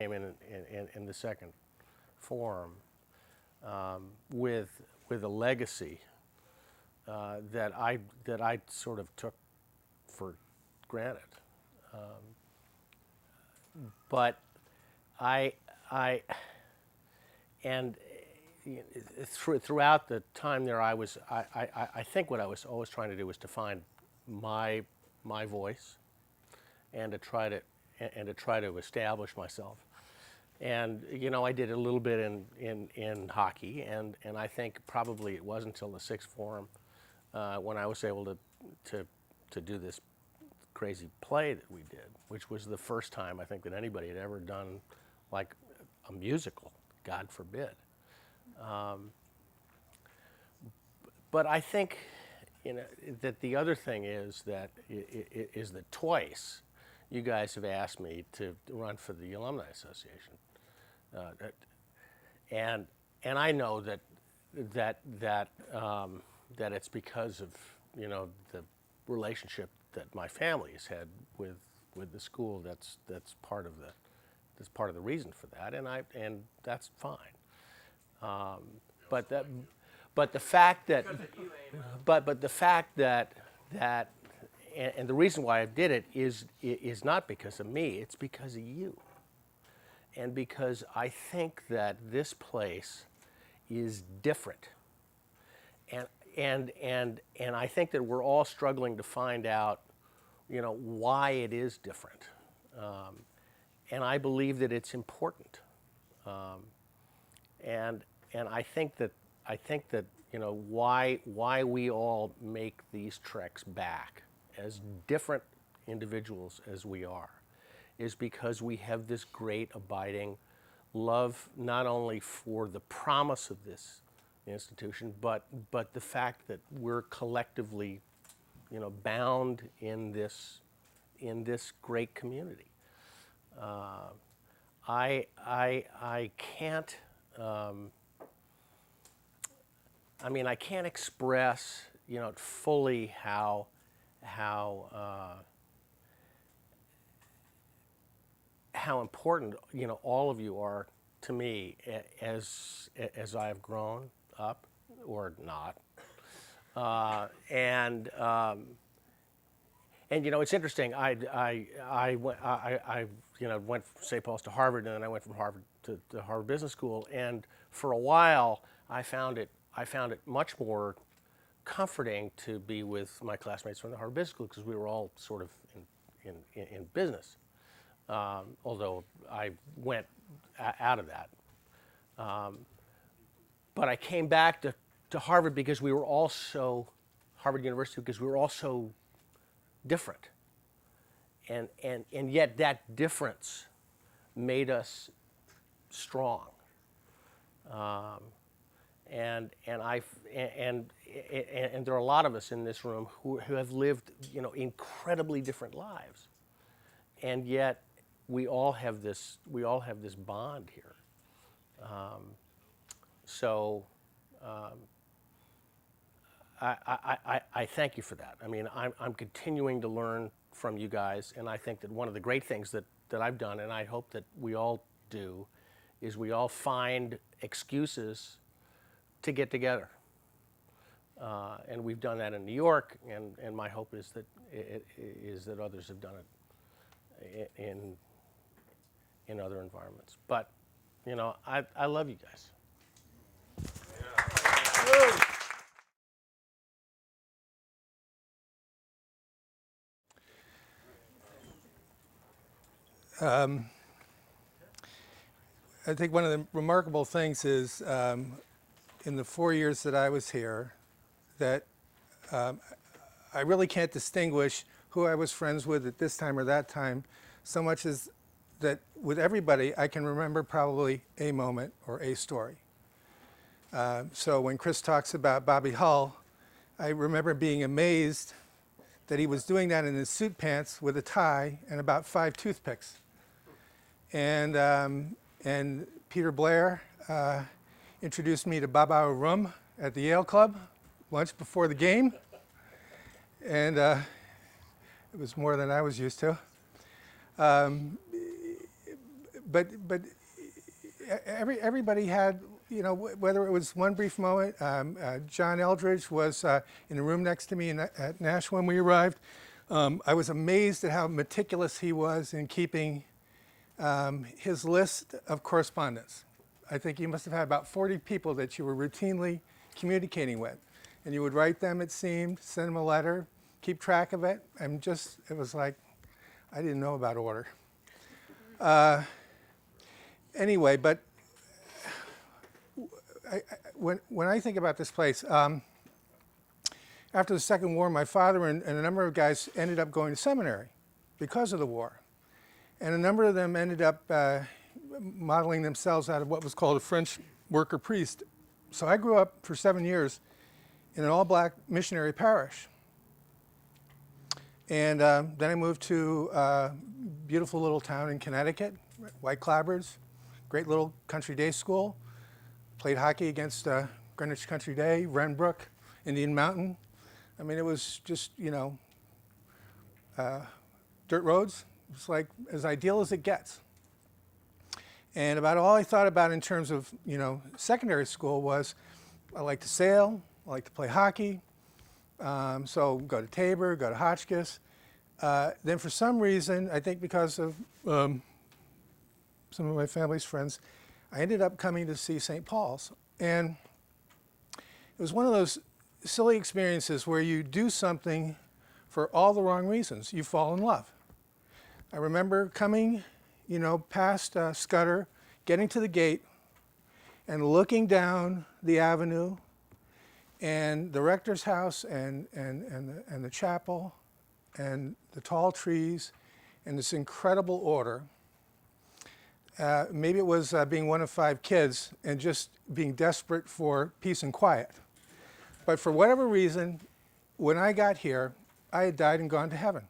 came in the second forum with a legacy that I sort of took for granted. But I and throughout the time there, I think what I was always trying to do was to find my voice and to try to establish myself. And I did a little bit in hockey, and I think probably it wasn't until the sixth form when I was able to do this crazy play that we did, which was the first time I think that anybody had ever done like a musical, God forbid. But I think that the other thing is that is that twice you guys have asked me to run for the Alumni Association, and I know that it's because of the relationship that my family has had with the school. That's part of the reason for that, and that's fine. But that but the fact that but the fact that and the reason why I did it is not because of me. It's because of you, and because I think that this place is different, and I think that we're all struggling to find out, why it is different, and I believe that it's important, and I think that why we all make these treks back as different individuals as we are is because we have this great abiding love, not only for the promise of this institution, but the fact that we're collectively, bound in this great community. I can't. I can't express, fully how important, all of you are to me as I've grown up or not, and it's interesting. I went from St. Paul's to Harvard, and then I went from Harvard to the Harvard Business School, and for a while I found it much more comforting to be with my classmates from the Harvard Business School because we were all sort of in business. Although I went out of that, but I came back to Harvard because we were all so Harvard University because we were all so different, and yet that difference made us strong. And there are a lot of us in this room who have lived, incredibly different lives, and yet we all have this bond here. So I thank you for that. I'm continuing to learn from you guys, and I think that one of the great things that I've done, and I hope that we all do, is we all find excuses to get together. And we've done that in New York, and my hope is that others have done it in other environments. But I love you guys. I think one of the remarkable things is in the 4 years that I was here that I really can't distinguish who I was friends with at this time or that time so much as that with everybody I can remember probably a moment or a story. So when Chris talks about Bobby Hull, I remember being amazed that he was doing that in his suit pants with a tie and about 5 toothpicks. And Peter Blair introduced me to Baba Arum at the Yale Club once before the game. And it was more than I was used to. but everybody had, you know, whether it was one brief moment. John Eldridge was in the room next to me at Nash when we arrived. I was amazed at how meticulous he was in keeping his list of correspondence. I think you must have had about 40 people that you were routinely communicating with. And you would write them, it seemed, send them a letter, keep track of it. And just, it was like, I didn't know about order. Anyway, but when I think about this place, after the Second War, my father and a number of guys ended up going to seminary because of the war. And a number of them ended up modeling themselves out of what was called a French worker priest. So I grew up for 7 years in an all-black missionary parish. And then I moved to a beautiful little town in Connecticut, White Clabbards, great little country day school. Played hockey against Greenwich Country Day, Renbrook, Indian Mountain. I mean, it was just, you know, dirt roads. It's like as ideal as it gets. And about all I thought about in terms of, you know, secondary school was I like to sail, I like to play hockey, so go to Tabor, go to Hotchkiss. Then for some reason, I think because of some of my family's friends, I ended up coming to see St. Paul's. And it was one of those silly experiences where you do something for all the wrong reasons. You fall in love. I remember coming, you know, past Scudder, getting to the gate, and looking down the avenue, and the rector's house, and the chapel, and the tall trees, and this incredible order. Maybe it was being one of 5 kids and just being desperate for peace and quiet. But for whatever reason, when I got here, I had died and gone to heaven.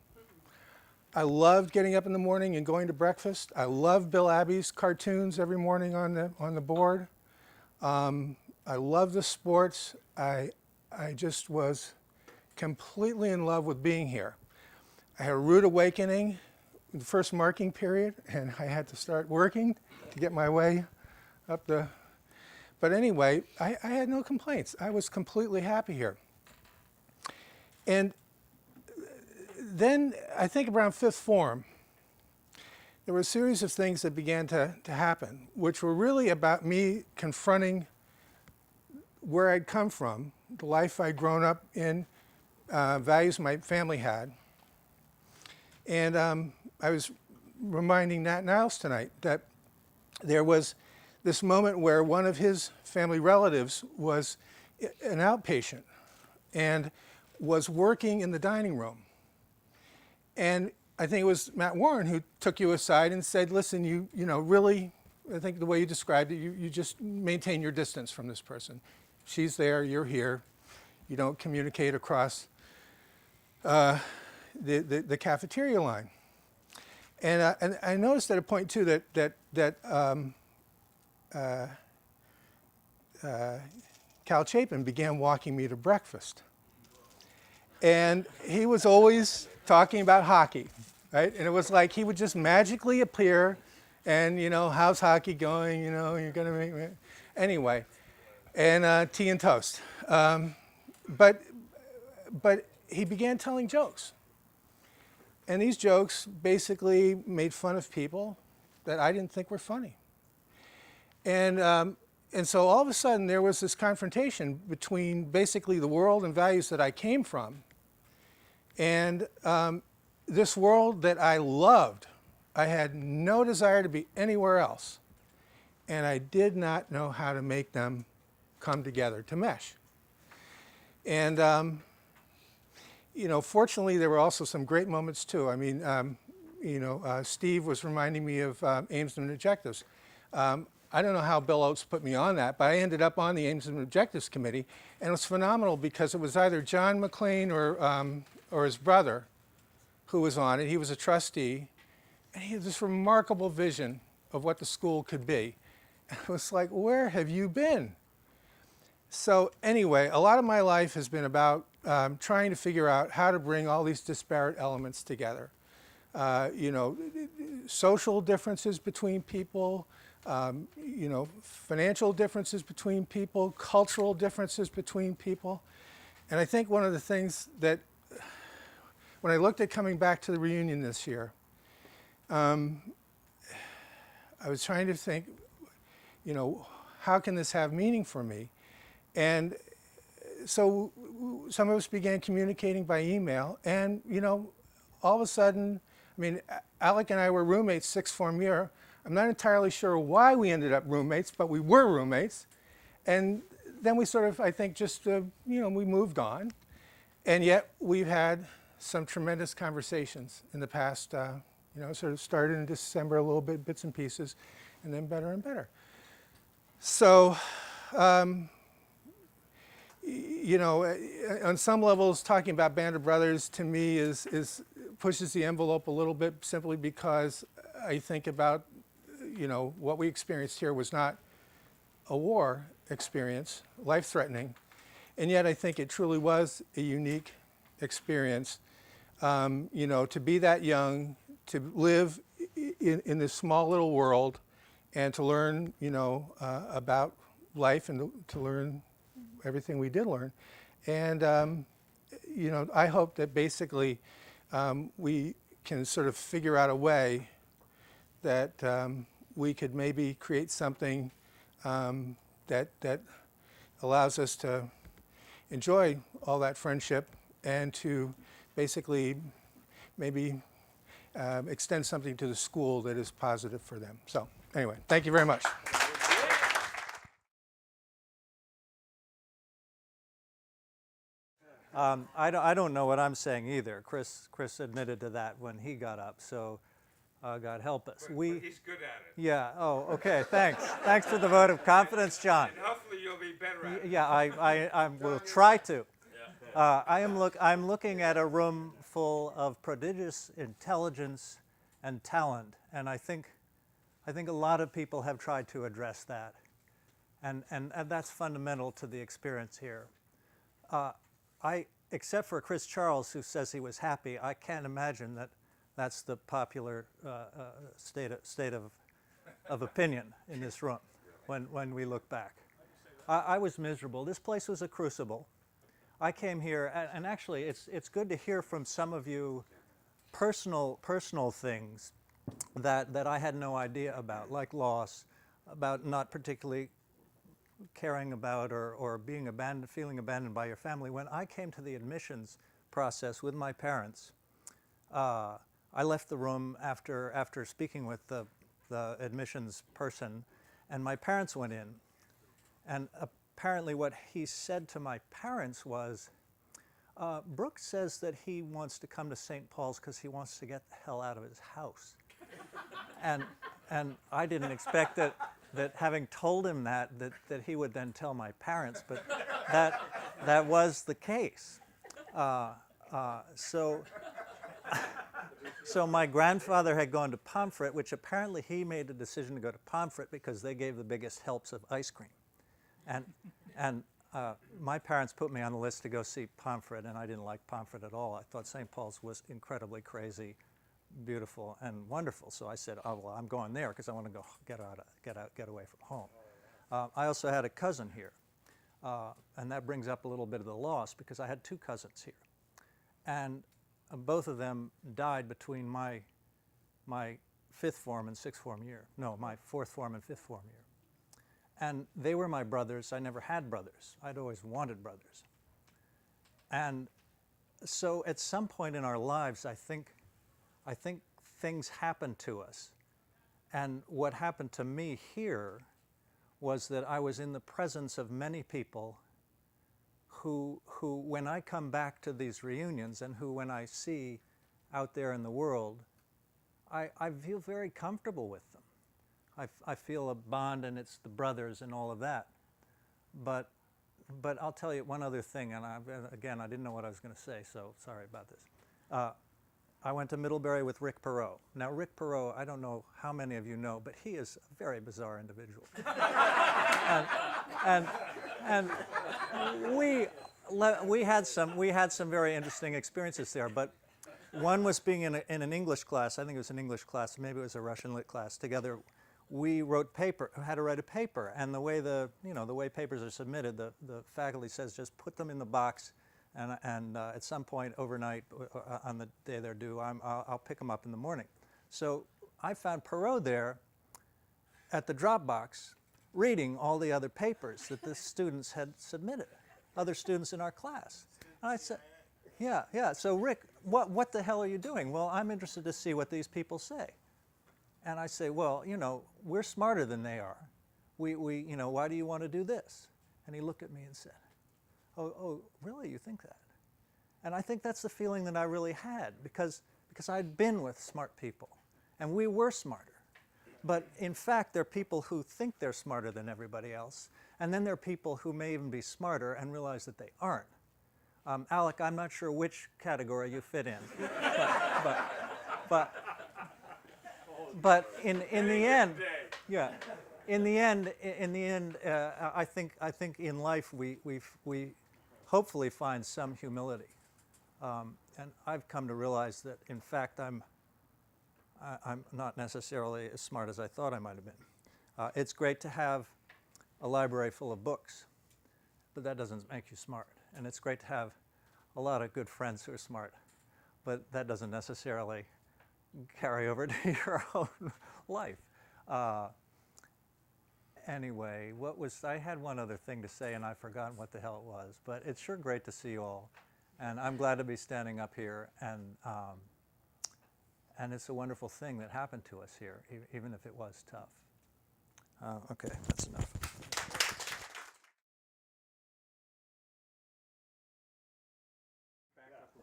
I loved getting up in the morning and going to breakfast. I loved Bill Abbey's cartoons every morning on the board. I loved the sports. I just was completely in love with being here. I had a rude awakening in the first marking period, and I had to start working to get my way up the... But anyway, I had no complaints. I was completely happy here. And then, I think around 5th form, there were a series of things that began to happen, which were really about me confronting where I'd come from, the life I'd grown up in, values my family had. And I was reminding Nat Niles tonight that there was this moment where one of his family relatives was an outpatient and was working in the dining room. And I think it was Matt Warren who took you aside and said, listen, you know, really, I think the way you described it, you just maintain your distance from this person. She's there, you're here. You don't communicate across the cafeteria line. And I noticed at a point too that Cal Chapin began walking me to breakfast. And he was always talking about hockey, right? And it was like he would just magically appear and, you know, how's hockey going? You know, you're going to make me... Anyway, and tea and toast. But he began telling jokes. And these jokes basically made fun of people that I didn't think were funny. And so all of a sudden there was this confrontation between basically the world and values that I came from and this world that I loved. I had no desire to be anywhere else. And I did not know how to make them come together to mesh. And you know, fortunately, there were also some great moments too. I mean, you know, Steve was reminding me of aims and objectives. I don't know how Bill Oates put me on that, but I ended up on the Aims and Objectives Committee, and it was phenomenal because it was either John McLean or his brother who was on it. He was a trustee, and he had this remarkable vision of what the school could be. And it was like, where have you been? So anyway, a lot of my life has been about trying to figure out how to bring all these disparate elements together. you know, social differences between people, you know, financial differences between people, cultural differences between people. And I think one of the things that, when I looked at coming back to the reunion this year, I was trying to think, you know, how can this have meaning for me? And so some of us began communicating by email, and, you know, all of a sudden, I mean, Alec and I were roommates sixth form year. I'm not entirely sure why we ended up roommates, but we were roommates. And then we sort of, I think, just, you know, we moved on. And yet we've had some tremendous conversations in the past, you know, sort of started in December a little bit, bits and pieces, and then better and better. So, you know, on some levels, talking about Band of Brothers to me is pushes the envelope a little bit, simply because I think about, you know, what we experienced here was not a war experience, life-threatening, and yet I think it truly was a unique experience. You know, to be that young, to live in this small little world, and to learn, you know, about life, and to learn everything we did learn. And, you know, I hope that basically we can sort of figure out a way that we could maybe create something that allows us to enjoy all that friendship, and to basically maybe extend something to the school that is positive for them. So anyway, thank you very much. I don't know what I'm saying either. Chris admitted to that when he got up, so God help us. But he's good at it. Yeah, oh, okay, thanks. Thanks for the vote of confidence, John. And hopefully you'll be better at it. Yeah, I will try to. I'm looking at a room full of prodigious intelligence and talent, and I think a lot of people have tried to address that, and that's fundamental to the experience here. Except for Chris Charles, who says he was happy, I can't imagine that that's the popular state of opinion in this room when we look back. I was miserable. This place was a crucible. I came here, and actually it's good to hear from some of you personal things that I had no idea about, like loss, about not particularly caring about or being abandoned, feeling abandoned by your family. When I came to the admissions process with my parents, I left the room after speaking with the admissions person, and my parents went in. And apparently what he said to my parents was, Brooks says that he wants to come to St. Paul's because he wants to get the hell out of his house. And I didn't expect that having told him that he would then tell my parents, but that was the case. So my grandfather had gone to Pomfret, which apparently he made the decision to go to Pomfret because they gave the biggest helps of ice cream. And my parents put me on the list to go see Pomfret, and I didn't like Pomfret at all. I thought St. Paul's was incredibly crazy, beautiful, and wonderful. So I said, oh, well, I'm going there because I want to go get away from home. I also had a cousin here, and that brings up a little bit of the loss because I had two cousins here. And both of them died between my fifth form and sixth form year. No, my fourth form and fifth form year. And they were my brothers. I never had brothers. I'd always wanted brothers. And so at some point in our lives, I think things happen to us. And what happened to me here was that I was in the presence of many people who when I come back to these reunions, and who when I see out there in the world, I feel very comfortable with them. I feel a bond, and it's the brothers and all of that. But I'll tell you one other thing, and again, I didn't know what I was going to say, so sorry about this. I went to Middlebury with Rick Perot. Now, Rick Perot, I don't know how many of you know, but he is a very bizarre individual. and we had some very interesting experiences there. But One was being in an English class. I think it was an English class. Maybe it was a Russian lit class. Together, we had to write a paper. And the way the way papers are submitted, the faculty says just put them in the box, and at some point overnight on the day they're due, I'll pick them up in the morning. So I found Perot there at the drop box reading all the other papers that the students had submitted, other students in our class. And I said, yeah. So Rick, what the hell are you doing? Well, I'm interested to see what these people say. And I say, well, we're smarter than they are. We why do you want to do this? And he looked at me and said, oh, really, you think that? And I think that's the feeling that I really had, because I'd been with smart people, and we were smarter. But in fact, there are people who think they're smarter than everybody else, and then there are people who may even be smarter and realize that they aren't. Alec, I'm not sure which category you fit in, but in the end, yeah, in the end, I think in life we hopefully find some humility, and I've come to realize that in fact I'm not necessarily as smart as I thought I might have been. It's great to have a library full of books, but that doesn't make you smart. And it's great to have a lot of good friends who are smart, but that doesn't necessarily carry over to your own life. Anyway, I had one other thing to say, and I've forgotten what the hell it was, but it's sure great to see you all. And I'm glad to be standing up here, and it's a wonderful thing that happened to us here, even if it was tough. Okay, that's enough.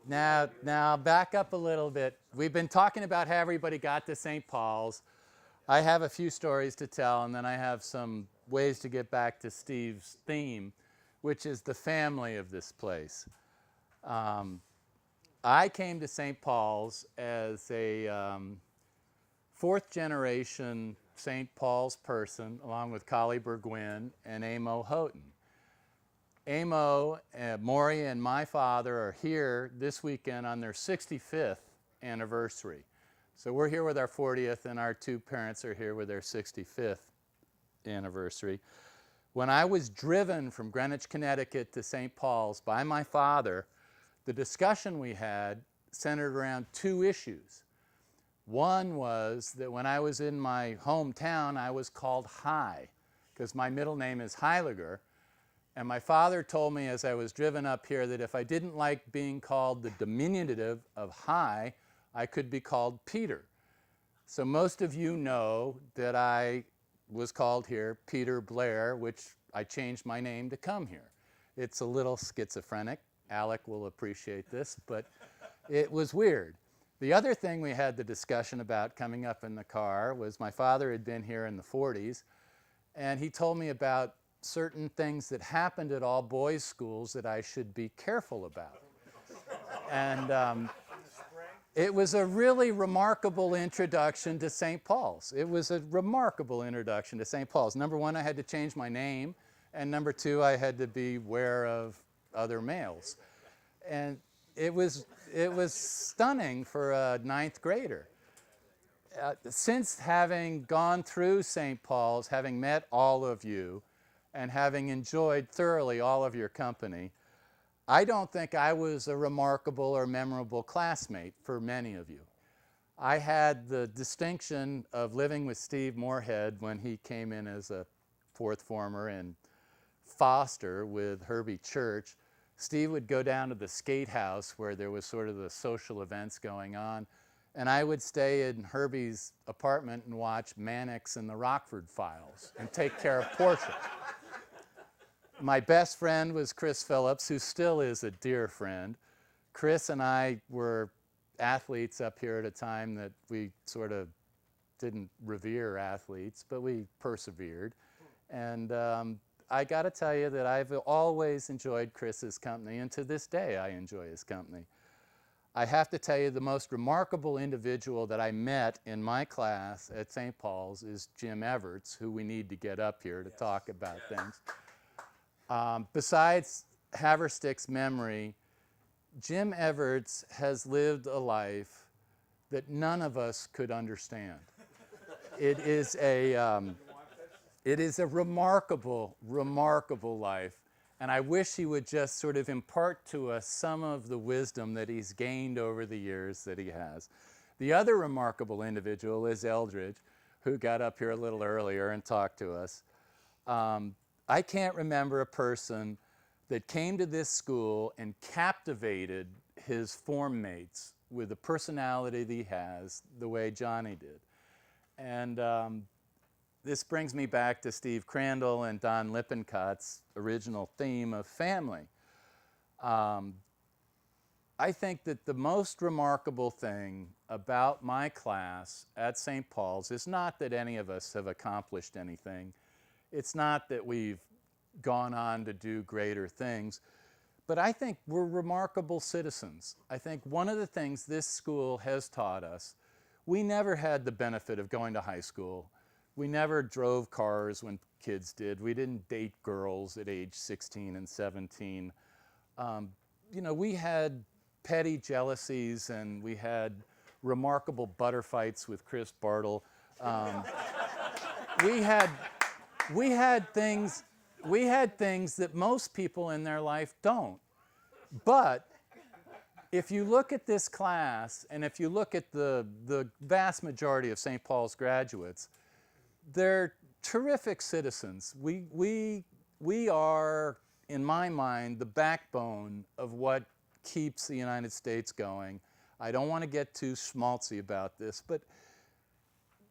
Now back up a little bit. We've been talking about how everybody got to St. Paul's. I have a few stories to tell, and then I have some ways to get back to Steve's theme, which is the family of this place. I came to St. Paul's as a fourth generation St. Paul's person, along with Collie Burgwyn and Amo Houghton. Amo, Maury, and my father are here this weekend on their 65th anniversary. So we're here with our 40th, and our two parents are here with their 65th anniversary. When I was driven from Greenwich, Connecticut to St. Paul's by my father, the discussion we had centered around two issues. One was that when I was in my hometown, I was called High, because my middle name is Heiliger. And my father told me as I was driven up here that if I didn't like being called the diminutive of High, I could be called Peter. So most of you know that I was called here Peter Blair, which I changed my name to come here. It's a little schizophrenic. Alec will appreciate this, but it was weird. The other thing we had the discussion about coming up in the car was my father had been here in the 40s, and he told me about certain things that happened at all boys' schools that I should be careful about. And it was a really remarkable introduction to St. Paul's. It was a remarkable introduction to St. Paul's. Number one, I had to change my name, and number two, I had to be aware of other males. And it was stunning for a ninth grader. Since having gone through St. Paul's, having met all of you, and having enjoyed thoroughly all of your company, I don't think I was a remarkable or memorable classmate for many of you. I had the distinction of living with Steve Moorhead when he came in as a fourth former in Foster with Herbie Church. Steve would go down to the skate house where there was sort of the social events going on, and I would stay in Herbie's apartment and watch Mannix and the Rockford Files and take care of Portia. My best friend was Chris Phillips, who still is a dear friend. Chris and I were athletes up here at a time that we sort of didn't revere athletes, but we persevered. And I got to tell you that I've always enjoyed Chris's company, and to this day I enjoy his company. I have to tell you the most remarkable individual that I met in my class at St. Paul's is Jim Everts, who we need to get up here to talk about things. Besides Haverstick's memory, Jim Everts has lived a life that none of us could understand. It is a remarkable, remarkable life. And I wish he would just sort of impart to us some of the wisdom that he's gained over the years that he has. The other remarkable individual is Eldridge, who got up here a little earlier and talked to us. I can't remember a person that came to this school and captivated his form mates with the personality that he has, the way Johnny did. And this brings me back to Steve Crandall and Don Lippincot's original theme of family. I think that the most remarkable thing about my class at St. Paul's is not that any of us have accomplished anything. It's not that we've gone on to do greater things, but I think we're remarkable citizens. I think one of the things this school has taught us, we never had the benefit of going to high school. We never drove cars when kids did. We didn't date girls at age 16 and 17. You know, we had petty jealousies and we had remarkable butter fights with Chris Bartle. We had things that most people in their life don't. But if you look at this class and if you look at the vast majority of St. Paul's graduates, they're terrific citizens. We are, in my mind, the backbone of what keeps the United States going. I don't want to get too schmaltzy about this, but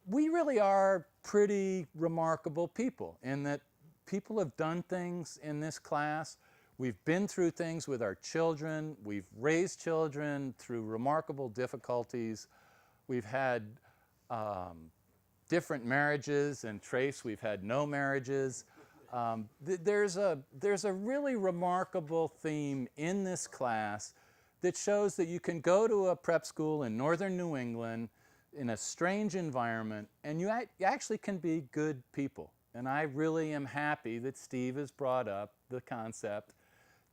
we really are pretty remarkable people in that people have done things in this class. We've been through things with our children. We've raised children through remarkable difficulties. We've had different marriages, and Trace, we've had no marriages. There's a really remarkable theme in this class that shows that you can go to a prep school in northern New England in a strange environment, and you actually can be good people. And I really am happy that Steve has brought up the concept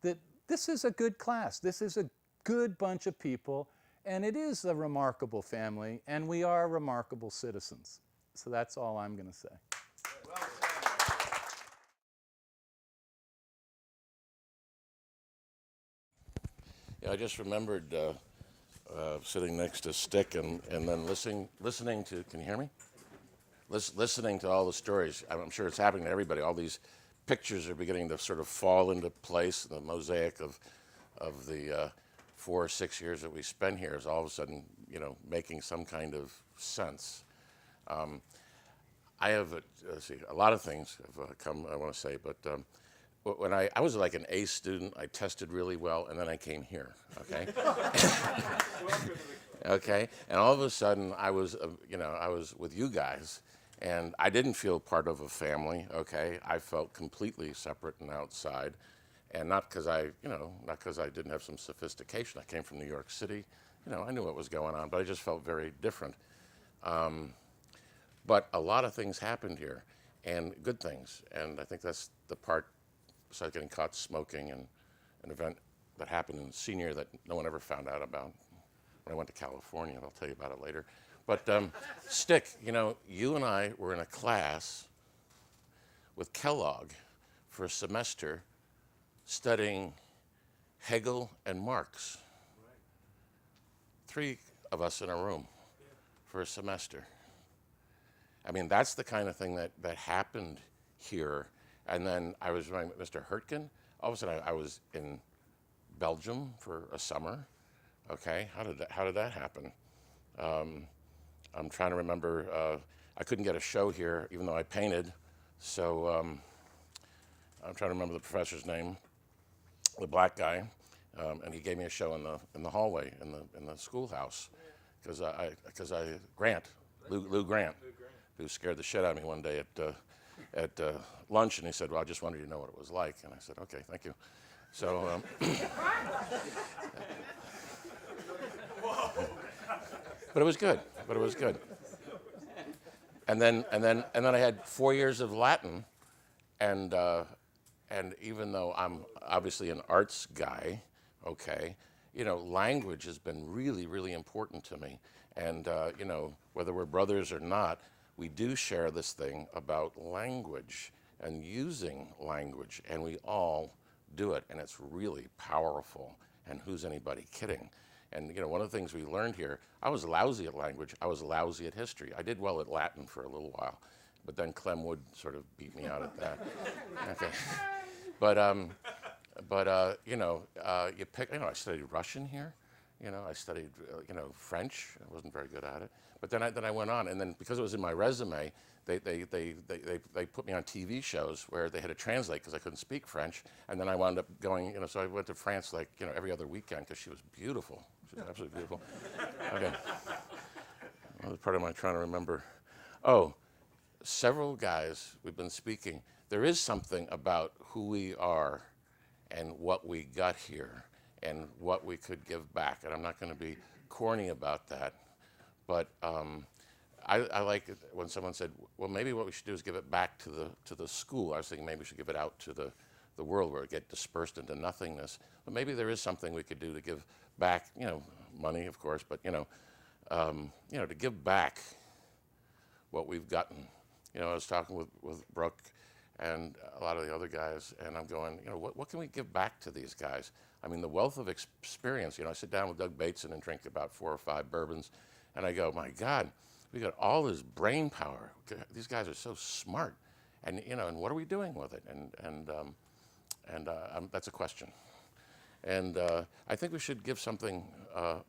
that this is a good class. This is a good bunch of people, and it is a remarkable family, and we are remarkable citizens. So that's all I'm going to say. Yeah, I just remembered sitting next to Stick and then listening to, can you hear me? Listening to all the stories. I'm sure it's happening to everybody. All these pictures are beginning to sort of fall into place. The mosaic of the 4 or 6 years that we spent here is all of a sudden, you know, making some kind of sense. I have, a lot of things have come, I want to say, but when I was like an A student, I tested really well, and then I came here, okay? Okay, and all of a sudden I was, I was with you guys, and I didn't feel part of a family, okay? I felt completely separate and outside, and not because not because I didn't have some sophistication. I came from New York City, I knew what was going on, but I just felt very different. But a lot of things happened here, and good things, and I think that's the part, besides getting caught smoking and an event that happened in senior year that no one ever found out about when I went to California, and I'll tell you about it later. But Stick, you and I were in a class with Kellogg for a semester studying Hegel and Marx. 3 of us in a room for a semester. I mean, that's the kind of thing that happened here. And then I was running with Mr. Hurtgen. All of a sudden, I was in Belgium for a summer. Okay, how did that happen? I'm trying to remember. I couldn't get a show here, even though I painted. So I'm trying to remember the professor's name, the black guy, and he gave me a show in the hallway in the schoolhouse, because Lou Grant, who scared the shit out of me one day at lunch, and he said, "Well, I just wanted you to know what it was like." And I said, "Okay, thank you." So, but it was good. And then I had 4 years of Latin, and even though I'm obviously an arts guy, okay, you know, language has been really, really important to me. And, you know, whether we're brothers or not, we do share this thing about language and using language, and we all do it, and it's really powerful. And who's anybody kidding? And, you know, one of the things we learned here, I was lousy at language, I was lousy at history. I did well at Latin for a little while, but then Clem Wood sort of beat me out at that. Okay. But you know, you pick, you know, I studied Russian here. You know, I studied, you know, French. I wasn't very good at it. But then I went on, and then because it was in my resume, they put me on TV shows where they had to translate because I couldn't speak French. And then I wound up going, you know, so I went to France like, you know, every other weekend because she was beautiful. She was absolutely beautiful. Okay. Another part of my trying to remember. Oh, several guys we've been speaking. There is something about who we are and what we got here and what we could give back. And I'm not going to be corny about that, but I like it when someone said, well, maybe what we should do is give it back to the school. I was thinking maybe we should give it out to the world where it get dispersed into nothingness. But maybe there is something we could do to give back, you know, money, of course, but, you know, to give back what we've gotten. You know, I was talking with Brooke and a lot of the other guys, and I'm going, you know, what can we give back to these guys? I mean, the wealth of experience. You know, I sit down with Doug Bateson and drink about 4 or 5 bourbons, and I go, my God, we got all this brain power. These guys are so smart, and you know, and what are we doing with it? And that's a question. And I think we should give something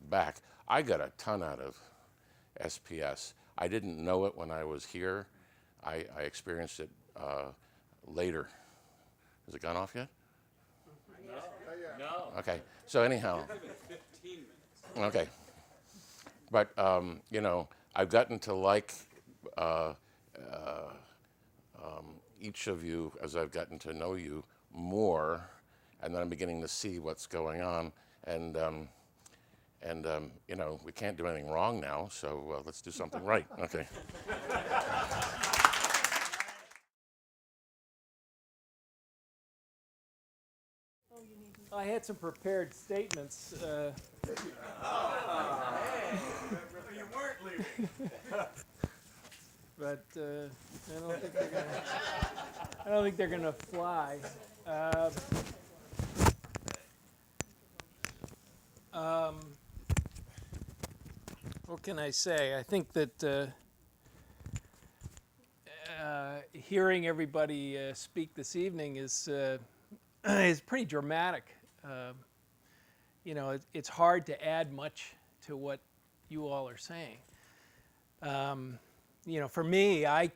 back. I got a ton out of SPS. I didn't know it when I was here. I experienced it later. Has it gone off yet? No. Okay. So anyhow. 15 minutes. Okay. But you know, I've gotten to like each of you as I've gotten to know you more, and then I'm beginning to see what's going on. And you know, we can't do anything wrong now, so let's do something right. Okay. I had some prepared statements. You weren't leaving. But I don't think they're gonna fly. What can I say? I think that hearing everybody speak this evening is pretty dramatic. You know, it's hard to add much to what you all are saying. You know, for me, I